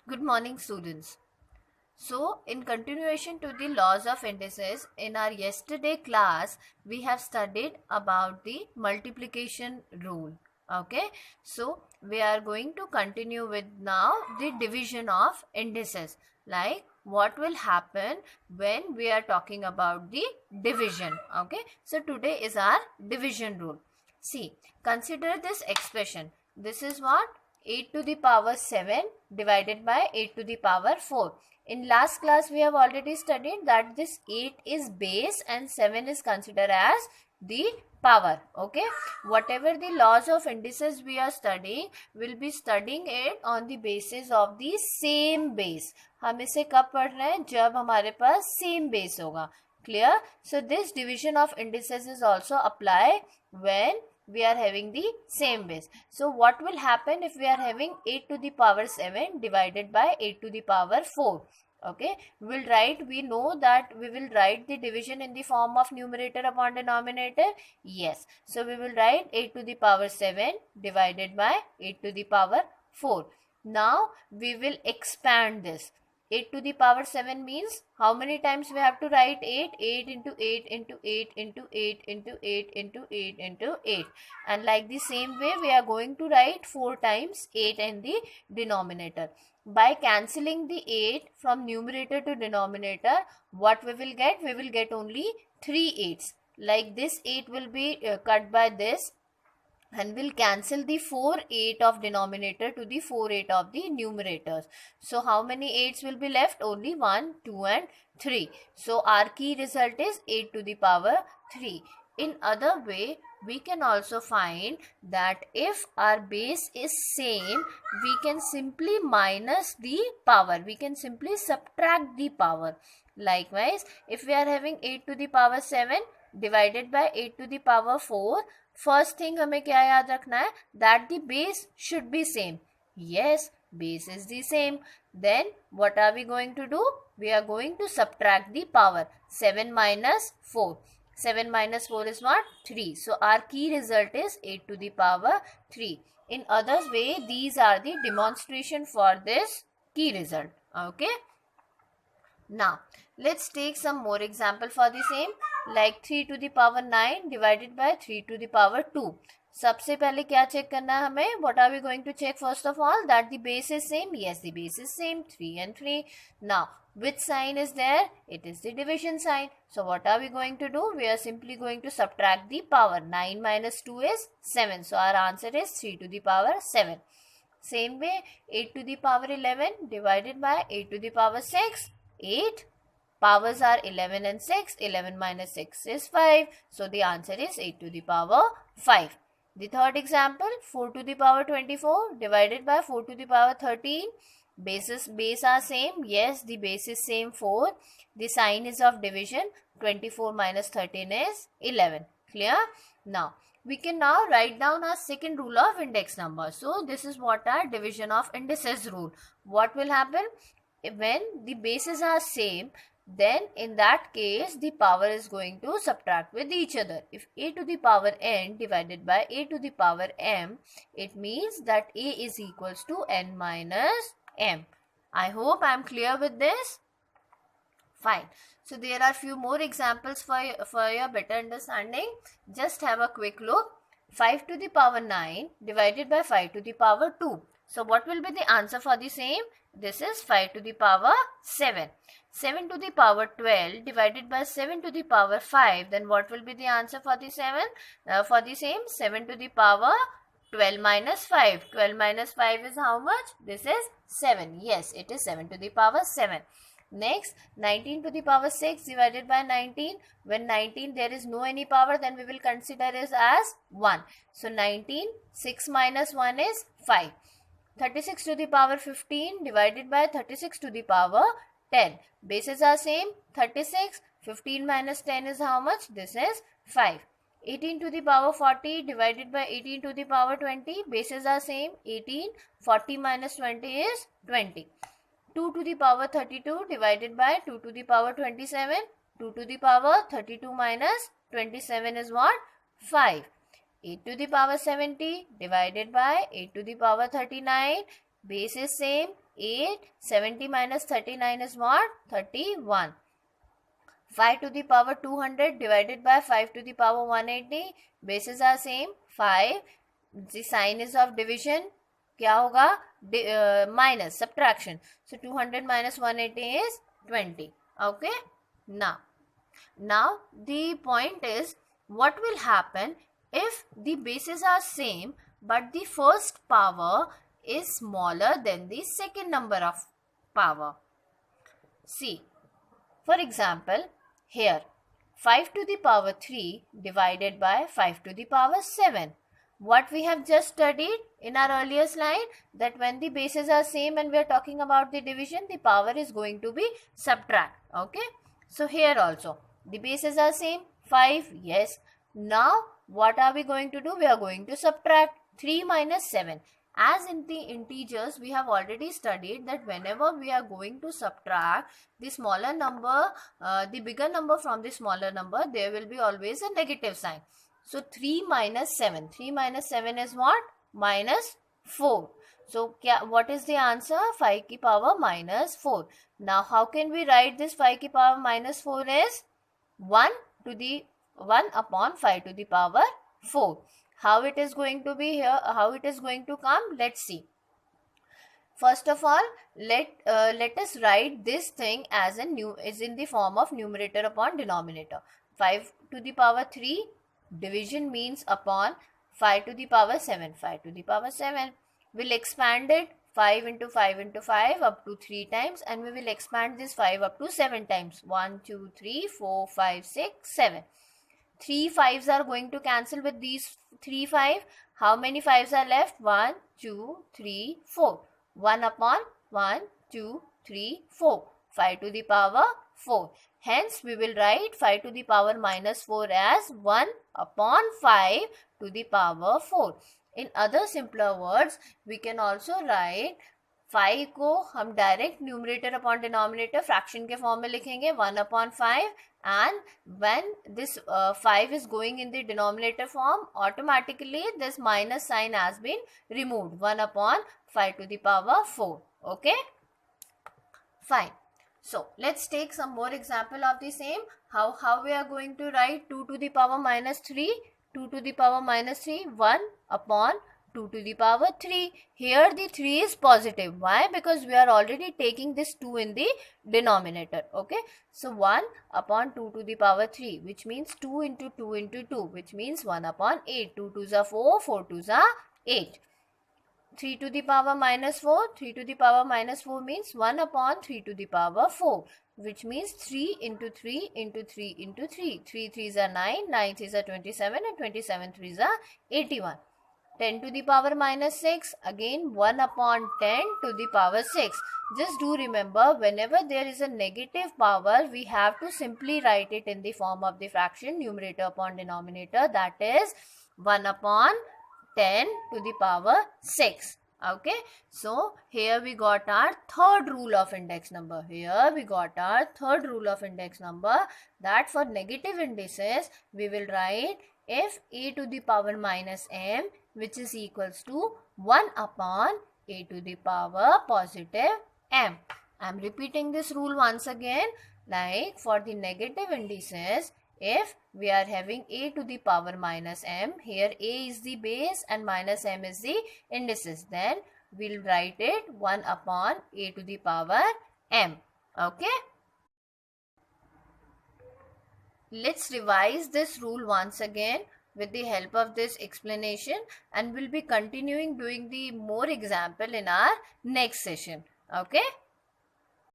Good morning, students. So, in continuation to the laws of indices, in our yesterday class, we have studied about the multiplication rule. Okay, so we are going to continue with now the division of indices. Like what will happen when we are talking about the division. Okay, so today is our division rule. See, consider this expression. This is what? 8 to the power 7 divided by 8 to the power 4. In last class, we have already studied that this 8 is base and 7 is considered as the power. Okay. Whatever the laws of indices we are studying, we'll be studying it on the basis of the same base. हम इसे कब पढ़ रहे हैं? जब हमारे पास same base होगा. Clear? So this division of indices is also apply when we are having the same base. So what will happen if we are having 8 to the power 7 divided by 8 to the power 4? Okay, we know that we will write the division in the form of numerator upon denominator. Yes, so we will write 8 to the power 7 divided by 8 to the power 4. Now we will expand this. 8 to the power 7 means how many times we have to write 8? 8 into 8 into 8 into 8 into 8 into 8 into 8. And like the same way, we are going to write 4 times 8 in the denominator. By cancelling the 8 from numerator to denominator, what we will get? We will get only 3 8s. Like this 8 will be cut by this, and we'll cancel the 4 8 of denominator to the 4 8 of the numerators. So how many 8s will be left? Only 1, 2 and 3. So our key result is 8 to the power 3. In other way, we can also find that if our base is same, we can simply minus the power. We can simply subtract the power. Likewise, if we are having 8 to the power 7 divided by 8 to the power 4, first thing हमें क्या याद रखना है? That the base should be same. Yes, base is the same. Then what are we going to do? We are going to subtract the power. 7 minus 4. 7 minus 4 is what? 3. So our key result is 8 to the power 3. In other way, these are the demonstration for this key result. Okay. Now, let's take some more example for the same. Like 3 to the power 9 divided by 3 to the power 2. सबसे पहले क्या check करना है हमें? What are we going to check first of all? That the base is same. Yes, the base is same. 3 and 3. Now, which sign is there? It is the division sign. So, what are we going to do? We are simply going to subtract the power. 9 minus 2 is 7. So, our answer is 3 to the power 7. Same way, 8 to the power 11 divided by 8 to the power 6. 8. Powers are 11 and 6. 11 minus 6 is 5. So the answer is 8 to the power 5. The third example, 4 to the power 24 divided by 4 to the power 13. Base are same. Yes, the base is same 4. The sign is of division. 24 minus 13 is 11. Clear? Now, we can now write down our second rule of index number. So this is what our division of indices rule. What will happen? When the bases are same, then in that case the power is going to subtract with each other. If a to the power n divided by a to the power m, it means that a is equals to n minus m. I hope I am clear with this. Fine. So there are few more examples for your better understanding. Just have a quick look. 5 to the power 9 divided by 5 to the power 2. So what will be the answer for the same? This is 5 to the power 7. 7 to the power 12 divided by 7 to the power 5. Then what will be the answer for the 7? For the same, 7 to the power 12 minus 5. 12 minus 5 is how much? This is 7. Yes, it is 7 to the power 7. Next, 19 to the power 6 divided by 19. When 19 there is no any power, then we will consider it as 1. So 19, 6 minus 1 is 5. 36 to the power 15 divided by 36 to the power 10. Bases are same. 36, 15 minus 10 is how much? This is 5. 18 to the power 40 divided by 18 to the power 20. Bases are same. 18, 40 minus 20 is 20. 2 to the power 32 divided by 2 to the power 27. 2 to the power 32 minus 27 is what? 5. 8 to the power 70 divided by 8 to the power 39. Base is same. 8. 70 minus 39 is what? 31. 5 to the power 200 divided by 5 to the power 180. Bases are same. 5. The sign is of division. क्या होगा? Minus, subtraction. So 200 minus 180 is 20. Okay. Now the point is, what will happen if the bases are same but the first power is smaller than the second number of power? See, for example, here 5 to the power 3 divided by 5 to the power 7. What we have just studied in our earlier slide, that when the bases are same and we are talking about the division, the power is going to be subtract. Okay. So here also the bases are same. 5, yes. Now what are we going to do? We are going to subtract 3 minus 7. As in the integers, we have already studied that whenever we are going to subtract the smaller number, the bigger number from the smaller number, there will be always a negative sign. So 3 minus 7. 3 minus 7 is what? Minus 4. So what is the answer? 5 की power minus 4. Now how can we write this 5 की power minus 4 is 1 upon 5 to the power 4. How it is going to be here? How it is going to come? Let's see. First of all, let us write this thing as is in the form of numerator upon denominator. 5 to the power 3 division means upon 5 to the power 7. 5 to the power 7. We'll expand it 5 into 5 into 5 up to 3 times, and we will expand this 5 up to 7 times. 1, 2, 3, 4, 5, 6, 7. 3 5s are going to cancel with these 3 5. How many 5s are left? 1, 2, 3, 4. 1 upon 1, 2, 3, 4. 5 to the power 4. Hence, we will write 5 to the power minus 4 as 1 upon 5 to the power 4. In other simpler words, we can also write 5 को हम direct numerator upon denominator fraction के form में लिखेंगे 1 upon 5, and when this 5 is going in the denominator form, automatically this minus sign has been removed. 1 upon 5 to the power 4. Okay, fine. So let's take some more example of the same. How we are going to write 2 to the power minus 3. 2 to the power minus 3, 1 upon 2 to the power 3. Here the 3 is positive. Why? Because we are already taking this 2 in the denominator. Okay. So 1 upon 2 to the power 3, which means 2 into 2 into 2, which means 1 upon 8. 2 2s are 4, 4 2s are 8. 3 to the power minus 4. 3 to the power minus 4 means 1 upon 3 to the power 4, which means 3 into 3 into 3 into 3. 3 3s are 9, 9 3s are 27, and 27 3s are 81. 10 to the power minus 6, again 1 upon 10 to the power 6. Just do remember, whenever there is a negative power, we have to simply write it in the form of the fraction numerator upon denominator, that is 1 upon 10 to the power 6. Okay, so here we got our third rule of index number. Here we got our third rule of index number, that for negative indices we will write if a to the power minus m, which is equals to 1 upon a to the power positive m. I am repeating this rule once again, like for the negative indices, if we are having a to the power minus m, here a is the base and minus m is the indices, then we'll write it 1 upon a to the power m. Okay. Let's revise this rule once again with the help of this explanation, and we'll be continuing doing the more example in our next session. Okay.